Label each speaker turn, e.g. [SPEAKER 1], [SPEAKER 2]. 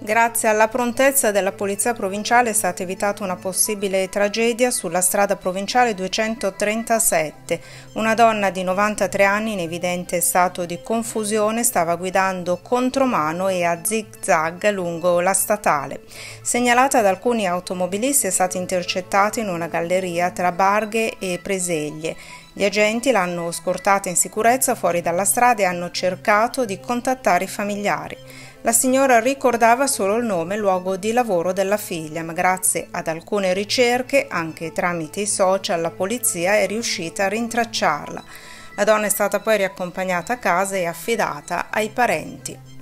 [SPEAKER 1] Grazie alla prontezza della Polizia Provinciale è stata evitata una possibile tragedia sulla strada provinciale 237. Una donna di 93 anni in evidente stato di confusione stava guidando contromano e a zig-zag lungo la statale. Segnalata da alcuni automobilisti, è stata intercettata in una galleria tra Barghe e Preseglie. Gli agenti l'hanno scortata in sicurezza fuori dalla strada e hanno cercato di contattare i familiari. La signora ricordava solo il nome e il luogo di lavoro della figlia, ma grazie ad alcune ricerche, anche tramite i social, la polizia è riuscita a rintracciarla. La donna è stata poi riaccompagnata a casa e affidata ai parenti.